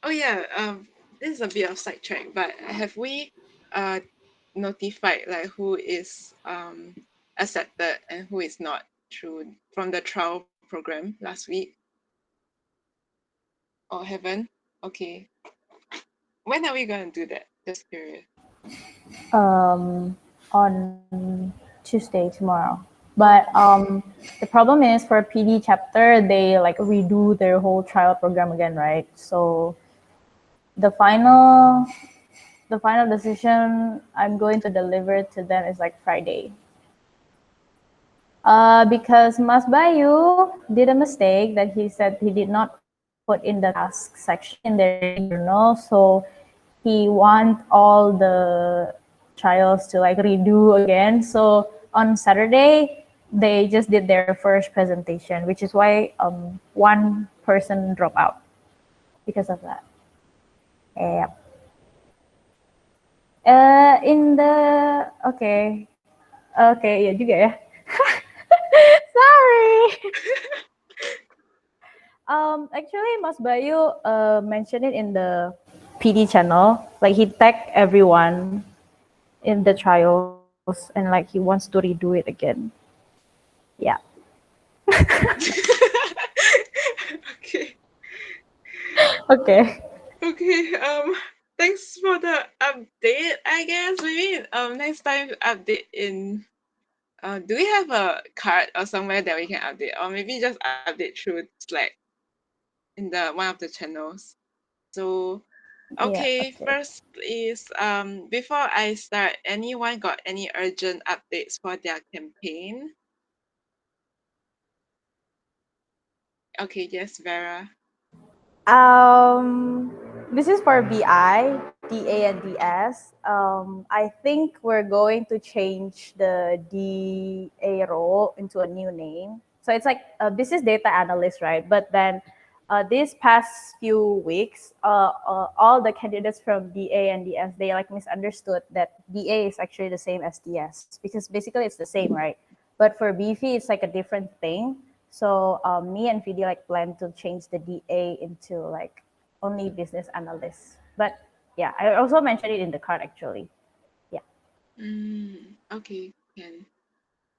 Oh yeah, this is a bit of sidetrack, but have we notified like who is accepted and who is not through from the trial program last week? Or haven't? Okay. When are we gonna do that? Just curious. On Tuesday tomorrow. But the problem is for PD chapter, they like redo their whole trial program again, right? So the final the final decision I'm going to deliver to them is like Friday. Because Mas Bayu did a mistake that he said he did not put in the task section in their daily journal, so he want all the trials to like redo again. So on Saturday, they just did their first presentation, which is why one person dropped out because of that. Yeah. In the okay, ya juga ya. Sorry. Actually, Mas Bayu mentioned it in the PD channel. Like he tagged everyone in the trials, and like he wants to redo it again. Yeah. Okay. Okay. Okay. Thanks for the update. I guess maybe next time update in. Do we have a card or somewhere that we can update, or maybe just update through Slack in the one of the channels? So Yeah. okay, Okay. first is before I start, anyone got any urgent updates for their campaign? Okay, yes, Vera. This is for BI, DA, and DS. I think we're going to change the DA role into a new name. So it's like a business data analyst, right? But then these past few weeks, all the candidates from DA and DS, they like misunderstood that DA is actually the same as DS because basically it's the same, right? But for Beefy, it's like a different thing. So me and VD like plan to change the DA into like only business analyst. But yeah, I also mentioned it in the card actually. Yeah. Okay, Ken.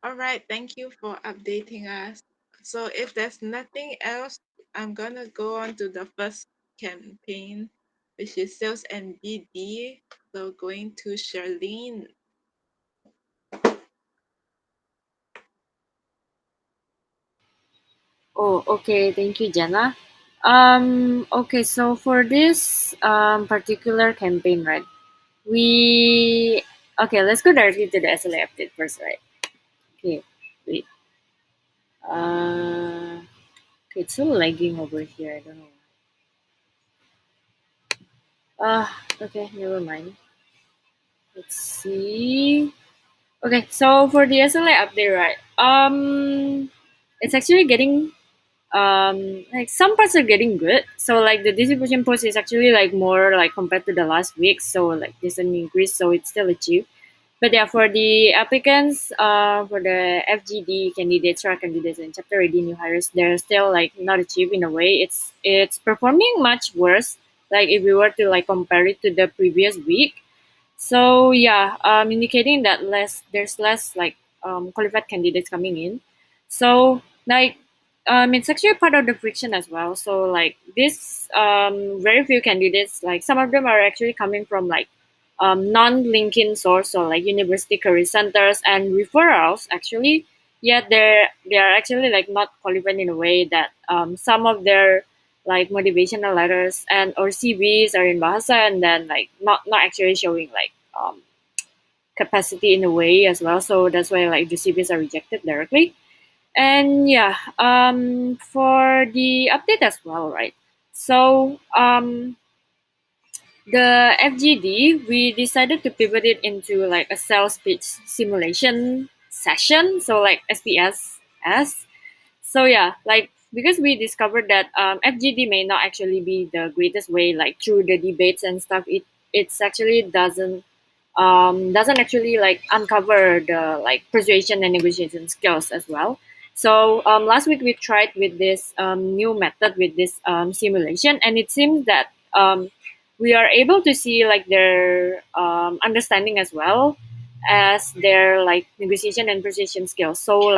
All right, thank you for updating us. So if there's nothing else, I'm gonna go on to the first campaign, which is sales and BD. So going to Charlene. Oh, okay. Thank you, Jenna. Okay, so for this particular campaign, right? We okay. Let's go directly to the SLA update first, right? Okay. Wait. Okay, it's so lagging over here. I don't know. Okay. Never mind. Let's see. Okay, so for the SLA update, right? It's actually getting like some parts are getting good. So like the distribution post is actually like more like compared to the last week. So like there's an increase, so it's still achieved. But yeah, for the applicants, for the FGD candidates, track candidates, and chapter ready new hires, they're still like not achieved in a way. It's performing much worse. Like if we were to like compare it to the previous week. So yeah, indicating that there's less like qualified candidates coming in. So like it's actually part of the friction as well. So like this very few candidates, like some of them are actually coming from like non-LinkedIn source, so like university career centers and referrals actually. Yet they are actually like not qualified in a way that some of their like motivational letters and or CVs are in Bahasa and then like not actually showing like capacity in a way as well. So that's why like the CVs are rejected directly. And yeah, for the update as well, right? So the FGD, we decided to pivot it into like a sales pitch simulation session. So like SPS. So yeah, like because we discovered that FGD may not actually be the greatest way, like through the debates and stuff. It's actually doesn't actually like uncover the like persuasion and negotiation skills as well. So last week we tried with this new method with this simulation, and it seems that we are able to see like their understanding as well as their like negotiation and precision skills. So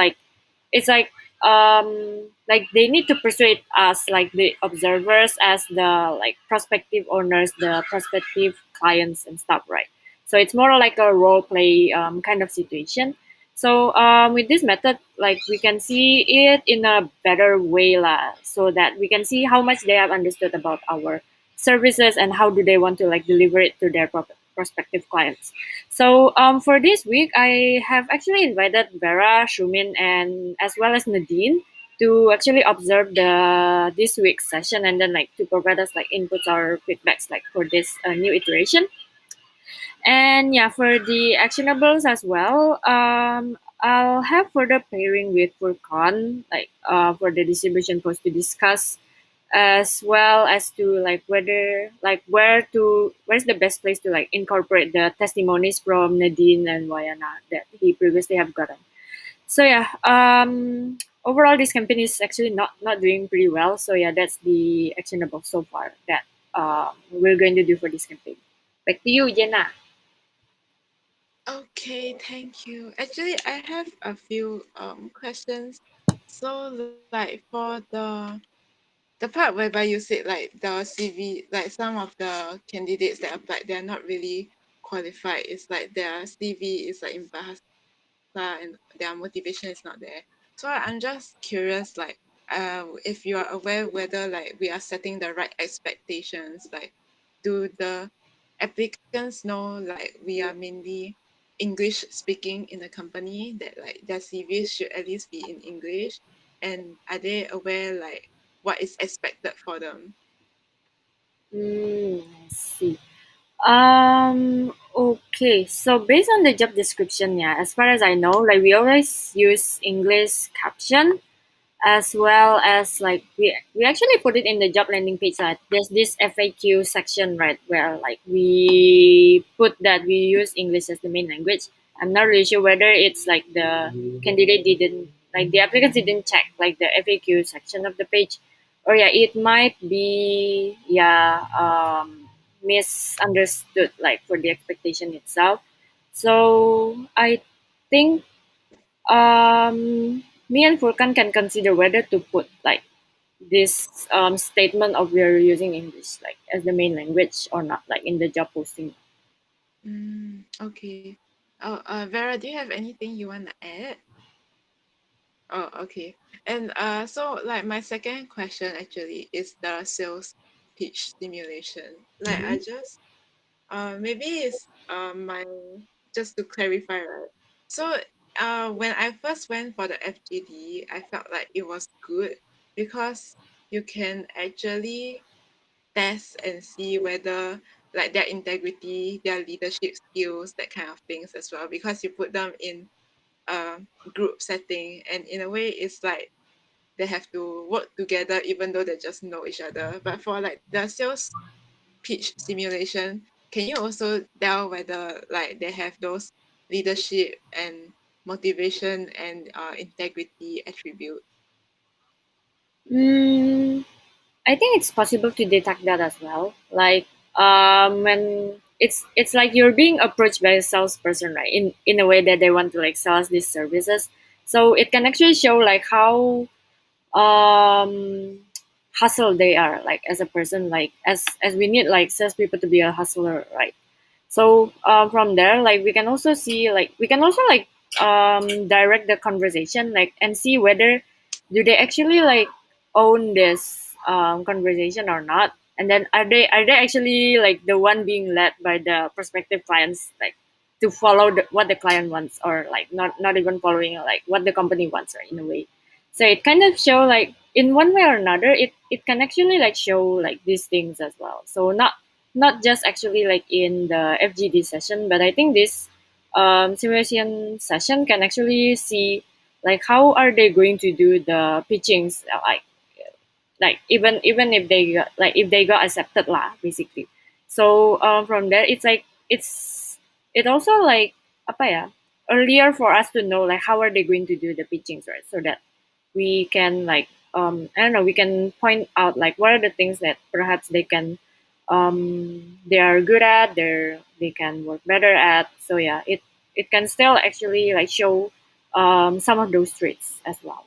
it's like they need to persuade us like the observers as the like prospective owners, the prospective clients and stuff, right? So it's more like a role play kind of situation. So with this method, like we can see it in a better way lah, so that we can see how much they have understood about our services and how do they want to like deliver it to their prospective clients. So for this week, I have actually invited Vera, Shumin, and as well as Nadine to actually observe the this week's session and then like to provide us like inputs or feedbacks like for this new iteration. And yeah, for the actionables as well, I'll have further pairing with Furcon, like for the distribution post to discuss, as well as to like whether like where's the best place to like incorporate the testimonies from Nadine and Wayana that he previously have gotten. So yeah, overall this campaign is actually not doing pretty well. So yeah, that's the actionable so far that we're going to do for this campaign. Back to you, Jenna. Okay, thank you. Actually, I have a few questions. So like for the part whereby you said like the CV, like some of the candidates that applied, they're not really qualified. It's like their CV is like in Bahasa and their motivation is not there. So I'm just curious, like, if you are aware whether like we are setting the right expectations, like, do the applicants know like we are mainly English speaking in the company that like their CVs should at least be in English, and are they aware like what is expected for them? I see. Okay. So based on the job description, yeah, as far as I know, like we always use English caption as well as like we actually put it in the job landing page. Like there's this FAQ section, right, where like we put that we use English as the main language. I'm not really sure whether it's like the candidate didn't like the applicants didn't check like the FAQ section of the page, or yeah, it might be misunderstood like for the expectation itself. So I think me and Furkan can consider whether to put like this statement of we're using English like as the main language or not, like in the job posting. Okay. Oh, Vera, do you have anything you want to add? Oh, okay. And so like my second question actually is the sales pitch simulation. Like I just maybe it's my just to clarify, right? So when I first went for the FGD, I felt like it was good because you can actually test and see whether like their integrity, their leadership skills, that kind of things as well, because you put them in a group setting, and in a way it's like they have to work together even though they just know each other. But for like the sales pitch simulation, can you also tell whether like they have those leadership and motivation and integrity attribute? Mm, I think it's possible to detect that as well. Like when it's like you're being approached by a salesperson, right? In a way that they want to like sell us these services. So it can actually show like how um hustle they are like as a person, like as we need like salespeople to be a hustler, right? So from there, like we can also see like we can also like direct the conversation like and see whether do they actually like own this conversation or not, and then are they actually like the one being led by the prospective clients like to follow what the client wants, or like not even following like what the company wants, right, in a way. So it kind of show like in one way or another it can actually like show like these things as well. So not just actually like in the FGD session, but I think this simulation session can actually see like how are they going to do the pitchings, like even if they got, like if they got accepted lah basically. So from there it's like it also like apa ya earlier for us to know like how are they going to do the pitchings, right? So that we can like I don't know, we can point out like what are the things that perhaps they are good at, they can work better at. So yeah, it can still actually like show some of those traits as well.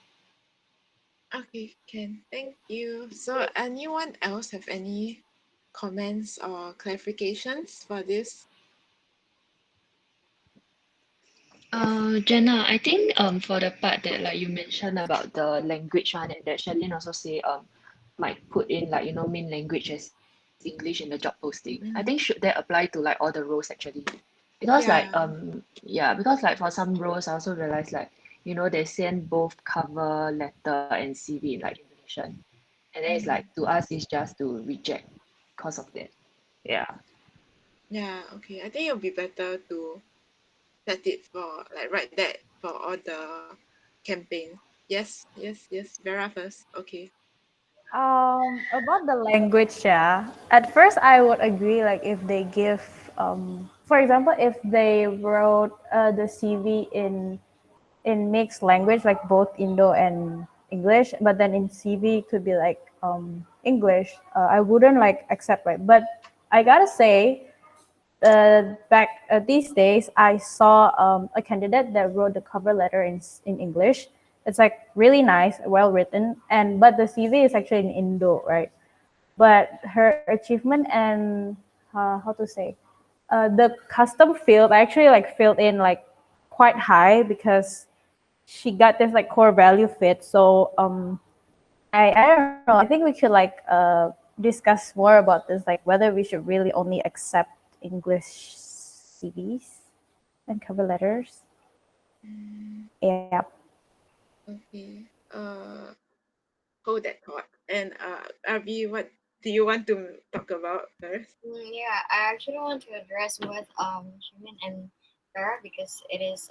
Okay, Ken. Thank you. So, anyone else have any comments or clarifications for this? Jenna, I think for the part that like you mentioned about the language one and that Charlene also say might put in like main language as English in the job posting. I think should that Mm-hmm. apply to like all the roles actually? Because like Yeah. yeah, because like for some roles I also realized like they send both cover letter and CV in like Indonesian. And then it's like Mm. to us it's just to reject because of that. Yeah. Yeah, okay. I think it'll be better to set it for like write that for all the campaign. Yes, yes, yes. Vera first. Okay. About the language, yeah. At first, I would agree. Like, if they give, for example, if they wrote the CV in mixed language, like both Indo and English, but then in CV could be like English. I wouldn't like accept, right? But I gotta say, back these days, I saw a candidate that wrote the cover letter in English. It's like really nice, well written, and but the CV is actually in Indo, right? But her achievement and how to say, the custom field I actually like filled in like quite high because she got this like core value fit. So I don't know. I think we should like discuss more about this, like whether we should really only accept English CVs and cover letters. Mm, Yeah. okay. Hold that thought. And Abby, what do you want to talk about first? Yeah, I actually want to address what Shimin and Farah because it is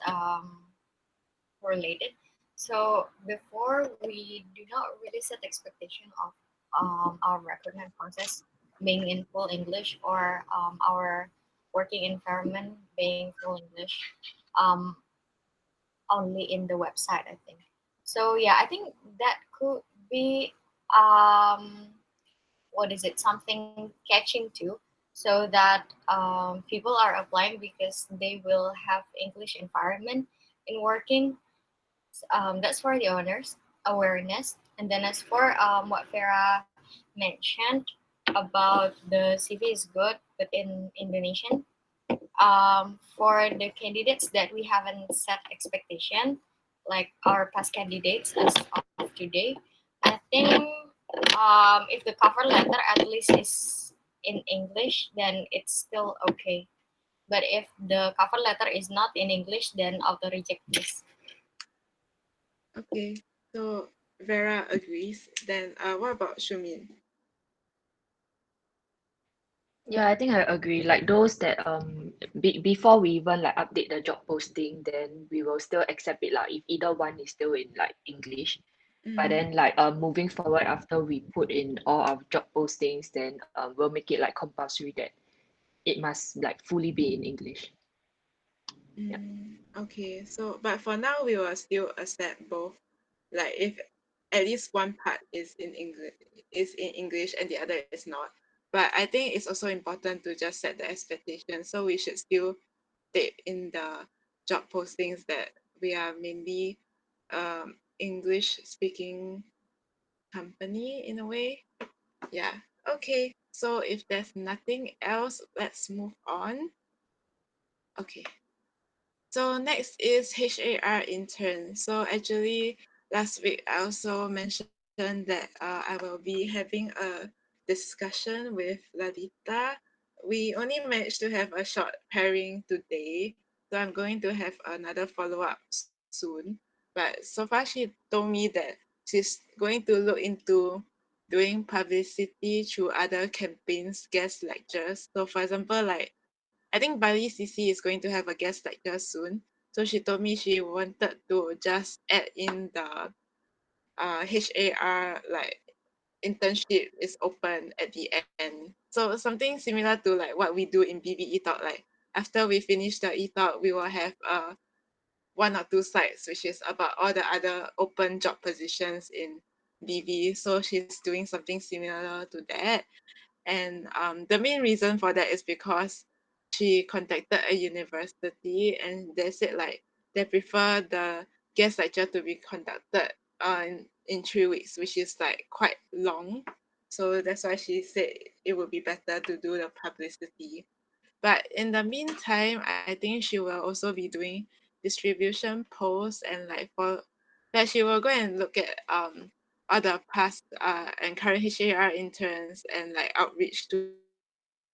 related. So before we do not really set expectation of our recruitment process being in full English or our working environment being full English um, only in the website, I think. So yeah, I think that could be um, what is it, something catching to, so that people are applying because they will have English environment in working. That's for the owners awareness. And then as for what Farah mentioned about the CV is good but in Indonesian, for the candidates that we haven't set expectation, like our past candidates as of today, I think if the cover letter at least is in English, then it's still okay. But if the cover letter is not in English, then auto reject this. Okay. So Vera agrees. Then what about Shumin? Yeah, I think I agree. Like those that before we even like update the job posting, then we will still accept it like if either one is still in like English. But Mm, then like moving forward after we put in all our job postings, then we'll make it like compulsory that it must like fully be in English. Yeah. okay. So but for now we will still accept both. Like if at least one part is in English and the other is not. But I think it's also important to just set the expectation. So we should still state in the job postings that we are mainly English speaking company in a way. Yeah. Okay. So if there's nothing else, let's move on. Okay. So next is HAR intern. So actually last week I also mentioned that I will be having a discussion with Ladita. We only managed to have a short pairing today. So I'm going to have another follow-up soon. But so far she told me that she's going to look into doing publicity through other campaigns, guest lectures. So for example, like I think Bali CC is going to have a guest lecture soon. So she told me she wanted to just add in the HAR like internship is open at the end. So something similar to like what we do in BB Talk. Like after we finish the e talk, we will have a one or two sites, which is about all the other open job positions in DV. So she's doing something similar to that. And the main reason for that is because she contacted a university and they said like they prefer the guest lecture to be conducted in 3 weeks, which is like quite long. So that's why she said it would be better to do the publicity. But in the meantime, I think she will also be doing distribution posts and like for that she will go and look at other past and current HAR interns and like outreach to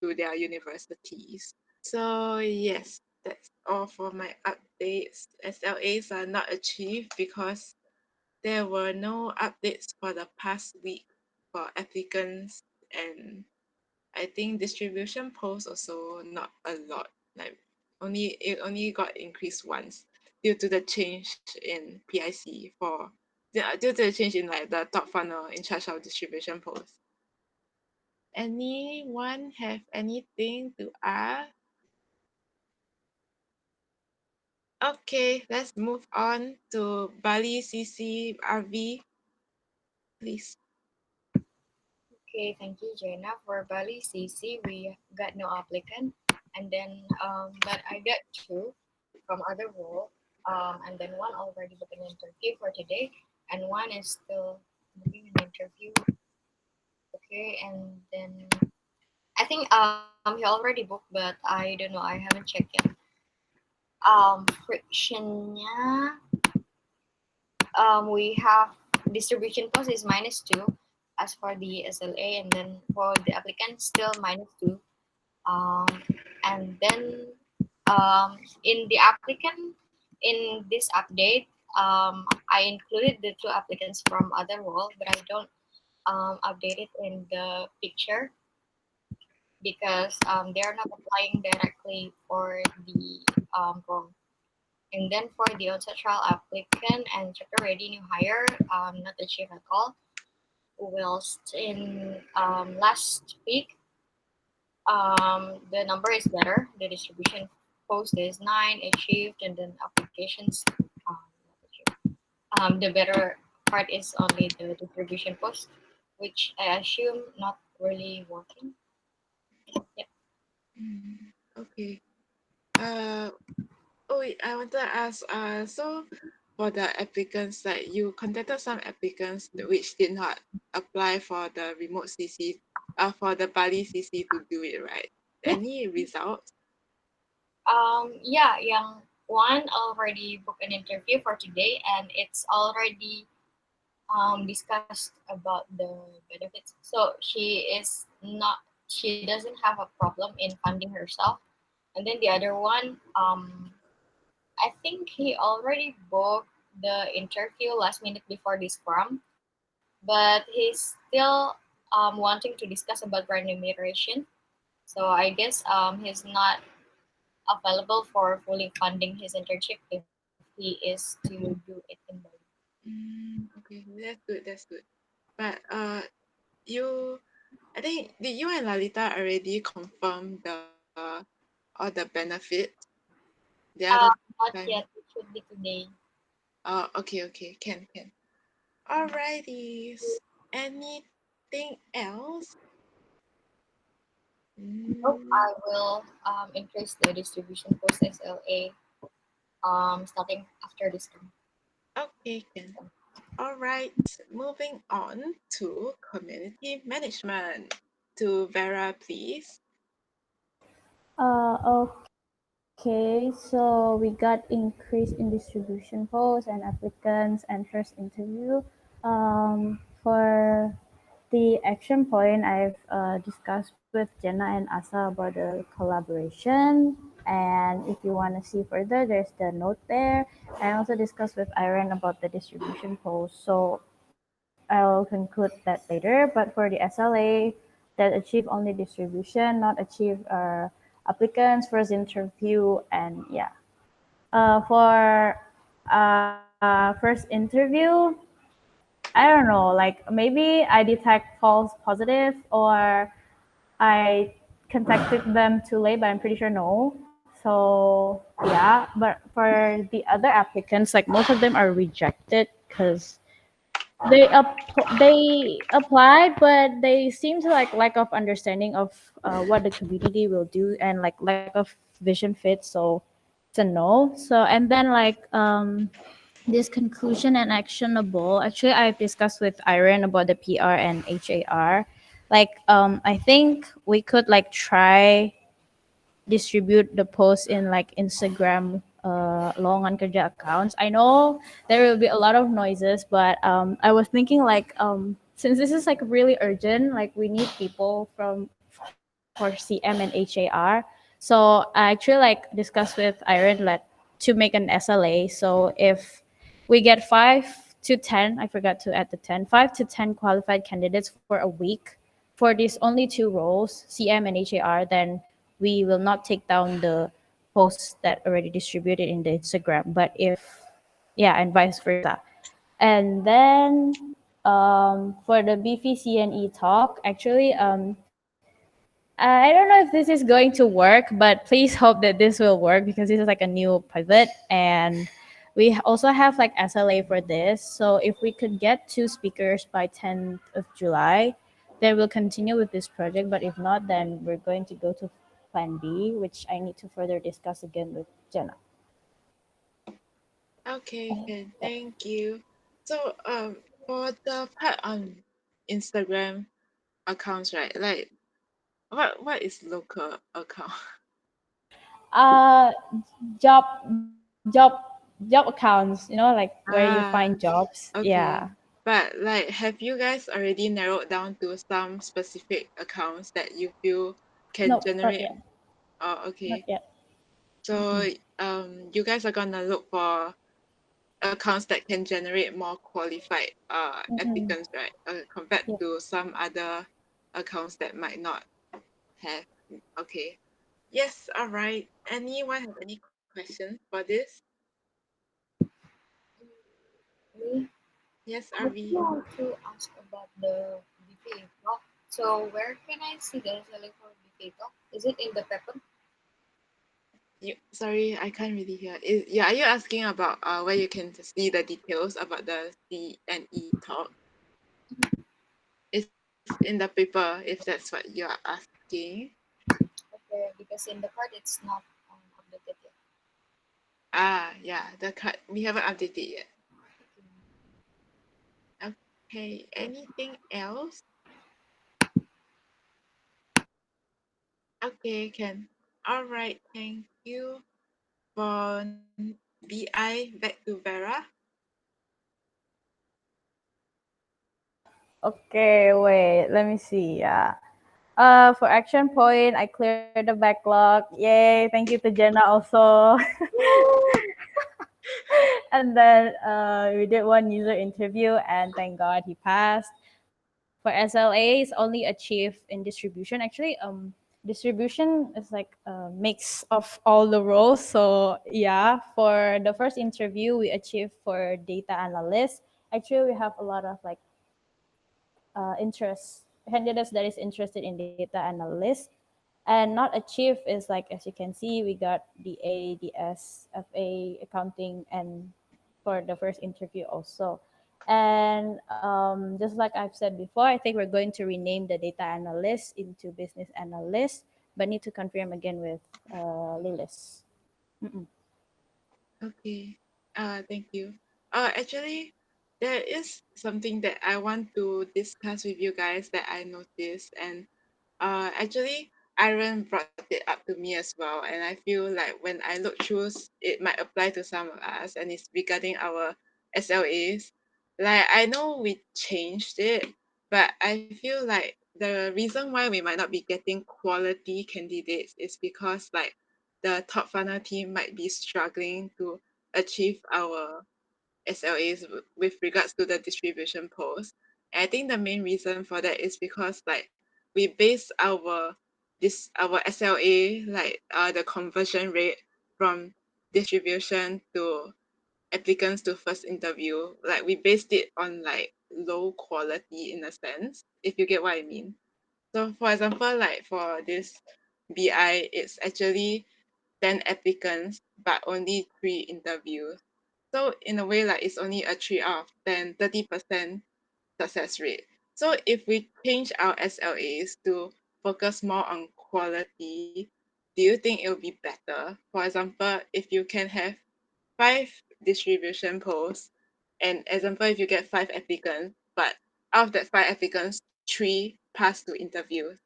their universities. So yes, that's all for my updates. SLAs are not achieved because there were no updates for the past week for applicants, and I think distribution posts also not a lot. Like it only got increased once due to the change in PIC for due to the change in like the top funnel in charge of distribution posts. Anyone have anything to add? Okay, let's move on to Bali CC RV, please. Okay, thank you, Jaina. For Bali CC, we got no applicant, and then but I got two from other role, and then one already booked an interview for today, and one is still booking an interview. Okay, and then I think he already booked, but I don't know. I haven't checked yet. Frictionnya we have distribution cost is -2 as for the SLA, and then for the applicant still -2. Um, and then in the applicant in this update, I included the two applicants from other role, but I don't update it in the picture because they are not applying directly for the role. And then for the on-site trial applicant and chapter ready new hire, not achieved at all. Whilst in last week, the number is better. The distribution post is 9 achieved, and then applications not achieved. The better part is only the distribution post, which I assume not really working. Yep. Okay. Uh, Oh, wait, I wanted to ask, so for the applicants, like you contacted some applicants which did not apply for the remote CC, for the Bali CC to do it, right? Any results? Yeah, yang one already booked an interview for today, and it's already discussed about the benefits. So she doesn't have a problem in funding herself. And then the other one, I think he already booked the interview last minute before this scrum, but he's still wanting to discuss about remuneration. So I guess he's not available for fully funding his internship if he is to do it in Bali. Okay, that's good. That's good. But you, I think did you and Lalita already confirm all the benefit the other Not time? yet. It should be today. Oh, okay, okay, can. Alrighty. Anything else? Nope, Mm, I will increase the distribution post SLA starting after this term. okay, can. All right, moving on to community management. To Vera, please. Okay, so we got increase in distribution posts and applicants and first interview. For the action point, I've discussed with Jenna and Asa about the collaboration. And if you want to see further, there's the note there. I also discussed with Iron about the distribution post. So I'll conclude that later. But for the SLA, that achieve only distribution, not achieve applicants, first interview, and yeah. For first interview, I don't know, like maybe I detect false positive or I contacted them too late, but I'm pretty sure no. So yeah, but for the other applicants, like most of them are rejected because they applied, but they seem to like lack of understanding of what the community will do and like lack of vision fit. So it's a no. So and then like this conclusion and actionable. Actually, I've discussed with Irene about the PR and HAR. Like I think we could like try distribute the post in like Instagram lowongan kerja accounts. I know there will be a lot of noises, but I was thinking like since this is like really urgent, like we need people for CM and HAR. So I actually like discussed with Iron like to make an SLA. So if we get 5 to 10, I forgot to add the 10, 5 to 10 qualified candidates for a week for these only two roles, CM and HAR, then we will not take down the posts that already distributed in the Instagram. But if, yeah, and vice versa. And then for the BVCNE talk, actually, I don't know if this is going to work, but please hope that this will work because this is like a new pivot and we also have like SLA for this. So if we could get two speakers by 10th of July, then we'll continue with this project. But if not, then we're going to go to plan B, which I need to further discuss again with Jenna. Okay, can thank you. So for the part on Instagram accounts, right? Like what is local account? Uh, job, job accounts, like where you find Ah, jobs. Yeah. okay. But like have you guys already narrowed down to some specific accounts that you feel can Nope, not generate? yet. Oh, Not okay. yet. So you guys are gonna look for accounts that can generate more qualified Mm-mm. applicants, right? Compared Yeah. to some other accounts that might not have. Okay. Yes, all right. Anyone have any questions for this? Me, Yes, I would RV. want to ask about the buffet talk. So where can I see the selling for buffet talk? Is it in the paper? You sorry, I can't really hear. Yeah, are you asking about where you can see the details about the C and E talk? It's in the paper if that's what you're asking. Okay, because in the card it's not updated yet. Ah, yeah, the card we haven't updated yet. Okay, anything else? Okay, can. All right, thank you. For BI, back to Vera. Okay, wait. Let me see. Yeah. For action point, I cleared the backlog. Yay! Thank you to Jenna also. And then we did one user interview, and thank God he passed. For SLA, it's only achieved in distribution. Actually, distribution is like a mix of all the roles. So yeah, for the first interview, we achieved for data analyst. Actually, we have a lot of like interest candidates that is interested in data analyst and not achieve is like as you can see we got DA, DS, FA, accounting, and for the first interview also. And just like I've said before, I think we're going to rename the data analyst into business analyst, but need to confirm again with Lilis. Mm-mm. Okay. Thank you. Actually, there is something that I want to discuss with you guys that I noticed, and actually, Aaron brought it up to me as well, and I feel like when I look through, it might apply to some of us, and it's regarding our SLAs. Like I know we changed it, but I feel like the reason why we might not be getting quality candidates is because like the top funnel team might be struggling to achieve our SLAs with regards to the distribution post. And I think the main reason for that is because like we base our SLA like the conversion rate from distribution to applicants to first interview. Like we based it on like low quality in a sense, if you get what I mean. So for example, like for this BI, it's actually 10 applicants but only 3 interviews. So in a way, like it's only a 3 out of 10, 30% success rate. So if we change our SLAs to focus more on quality, do you think it will be better? For example, if you can have 5 distribution posts, and example, if you get 5 applicants, but out of that 5 applicants, 3 pass to interview.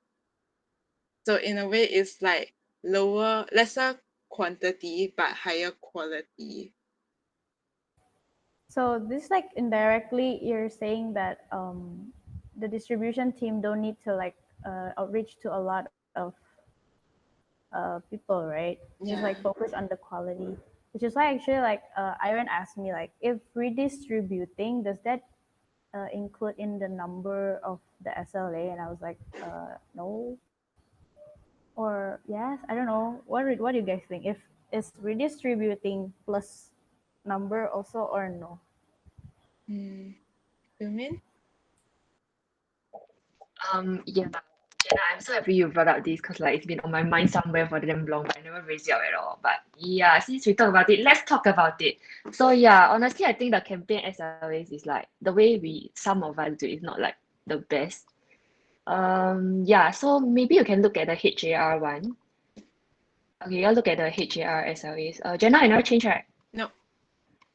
So in a way, it's like lesser quantity but higher quality. So this like indirectly you're saying that the distribution team don't need to like outreach to a lot of people, right? Just like Yeah. focus on the quality, which is why actually like Iron asked me like if redistributing does that include in the number of the SLA, and I was like no, or yes, I don't know. What do you guys think? If is redistributing plus number also or no? You mean? Yeah, Jenna, I'm so happy you brought up this because like it's been on my mind somewhere for damn long, but I never raised it up at all. But yeah, since we talk about it, let's talk about it. So yeah, honestly, I think the campaign SLAs is like the way some of us do it is not like the best. Yeah, so maybe you can look at the HAR one. Okay, you look at the HAR SLAs. Jenna, I never change, right? No.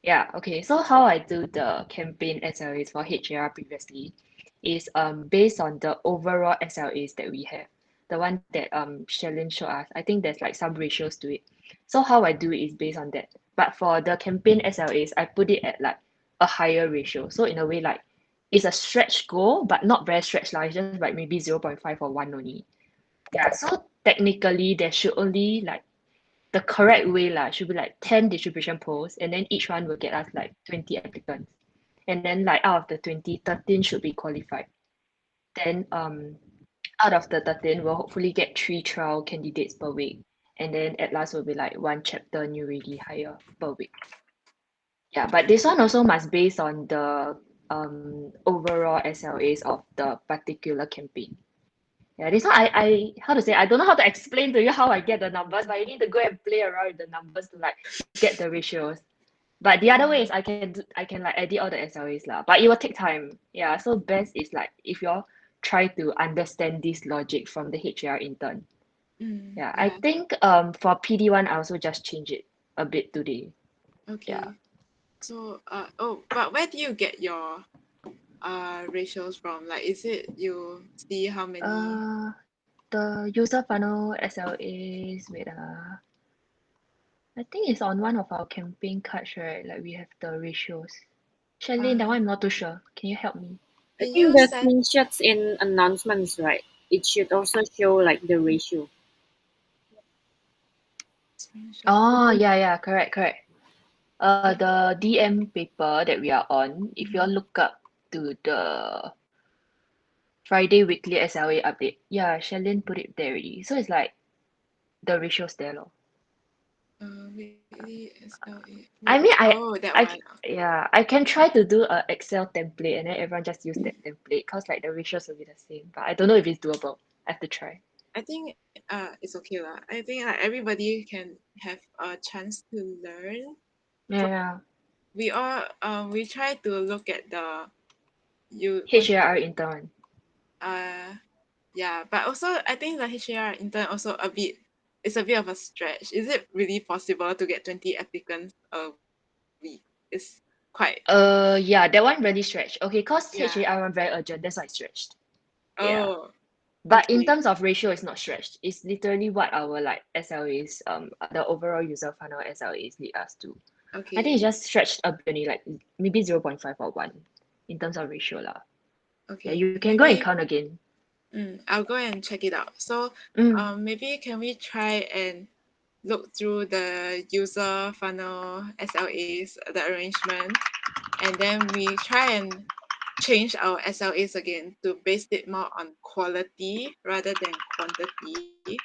Yeah, okay. So how I do the campaign SLAs for HAR previously is based on the overall SLAs that we have. The one that Shalyn showed us. I think there's like some ratios to it. So how I do it is based on that. But for the campaign SLAs, I put it at like a higher ratio. So in a way like it's a stretch goal, but not very stretch like it's just like maybe 0.5 or 1 only. Yeah, so technically there should only like the correct way lah should be like 10 distribution posts, and then each one will get us like 20 applicants. And then like out of the 20, 13 should be qualified. Then out of the 13, we'll hopefully get 3 trial candidates per week. And then at last will be like 1 chapter new ready hire per week. Yeah, but this one also must base on the overall SLAs of the particular campaign. Yeah, this one I how to say, I don't know how to explain to you how I get the numbers, but you need to go and play around with the numbers to like get the ratios. But the other way is I can like edit all the SLAs lah, but it will take time. Yeah, so best is like if you all try to understand this logic from the HR intern. Yeah, I Yeah. think for PD1 I also just change it a bit today. Okay. Yeah. So but where do you get your ratios from? Like, is it you see how many? The user funnel SLAs, wait I think it's on one of our campaign cards, right? Like we have the ratios. Shalyn, that one I'm not too sure. Can you help me? I Can think you the send screenshots in announcements, right? It should also show like the ratio. screenshot? Oh, yeah, correct. The DM paper that we are on, if you all look up to the Friday weekly SLA update, yeah, Shalyn put it there already. So it's like the ratios there, lor. Weekly SLA. I mean, Oh, that one. yeah, I can try to do a Excel template and then everyone just use that template because like the ratios will be the same. But I don't know if it's doable. I have to try. I think it's okay lah. I think like everybody can have a chance to learn. Yeah, We try to look at the you HAR intern. uh yeah, but also I think the HAR intern also it's a bit of a stretch. Is it really possible to get 20 applicants a week? It's quite Yeah, that one really stretched. Okay, cause yeah. HAR one very urgent, that's why it stretched. Yeah. Oh, But in okay. terms of ratio, it's not stretched. It's literally what our like SLAs, the overall user funnel SLAs lead us to. I think Okay. it's just stretched a bit only, like maybe 0.5 or 1 in terms of ratio lah. Yeah, Okay. you can go and Maybe count again. I'll go and check it out. So Mm. maybe can we try and look through the user funnel SLAs, the arrangement, and then we try and change our SLAs again to base it more on quality rather than quantity.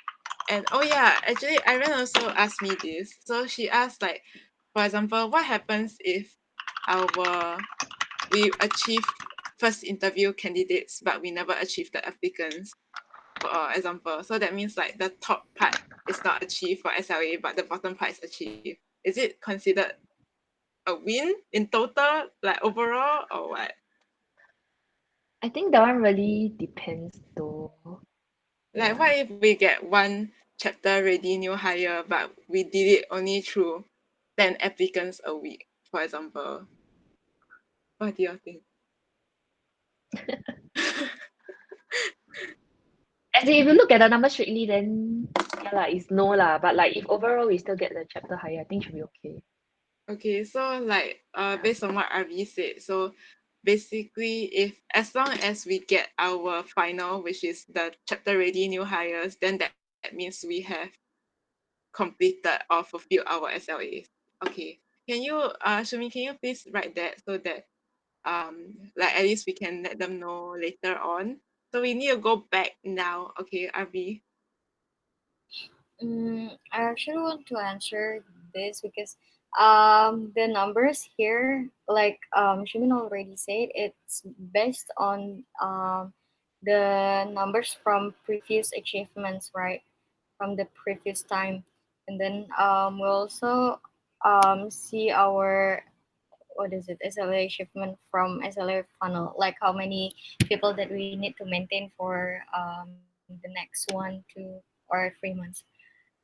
And oh yeah, actually Irene also asked me this. So she asked like, for example, what happens if we achieve first interview candidates but we never achieve the applicants, for example. So that means like the top part is not achieved for SLA, but the bottom part is achieved. Is it considered a win in total, like overall, or what? I think that one really depends though. Like, Yeah. what if we get one chapter ready new hire, but we did it only through 10 applicants a week, for example? What do you think? As in, if you look at the number strictly, then yeah lah, it's no lah. But like if overall we still get the chapter higher, I think should be okay. Okay, so like Yeah. based on what RV said, so basically if as long as we get our final, which is the chapter ready new hires, then that means we have completed or fulfilled our SLAs. Okay. Can you Shumi, can you please write that so that like at least we can let them know later on. So we need to go back now. Okay, RV. I actually want to answer this because the numbers here, like Shimin already said, it's based on the numbers from previous achievements, right? From the previous time, and then we also see our what is it SLA achievement from SLA funnel, like how many people that we need to maintain for the next 1, 2, or 3 months.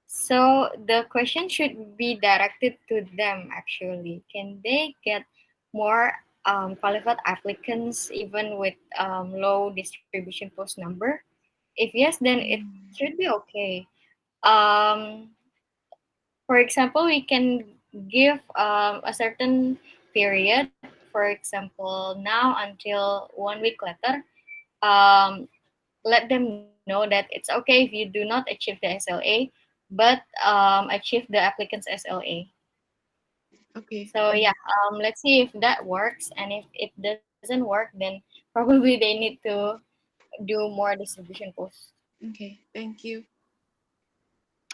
So the question should be directed to them actually. Can they get more qualified applicants even with low distribution post number? If yes, then it should be okay. Um, for example, we can give a certain period, for example, now until 1 week later, um, let them know that it's okay if you do not achieve the SLA, but achieve the applicant's SLA. Okay. So yeah, let's see if that works, and if it doesn't work, then probably they need to do more distribution posts. Okay. Thank you.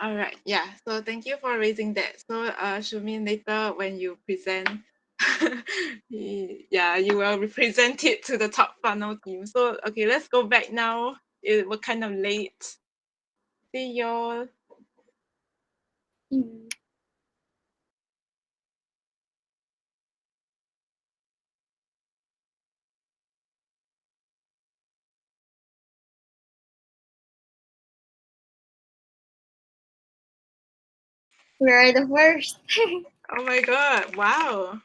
All right. Yeah. So thank you for raising that. So Shumin, later when you present, yeah, you will represent it to the top funnel team. So okay, let's go back now. We're kind of late. See y'all. Mhm. We are the first. Oh my god! Wow.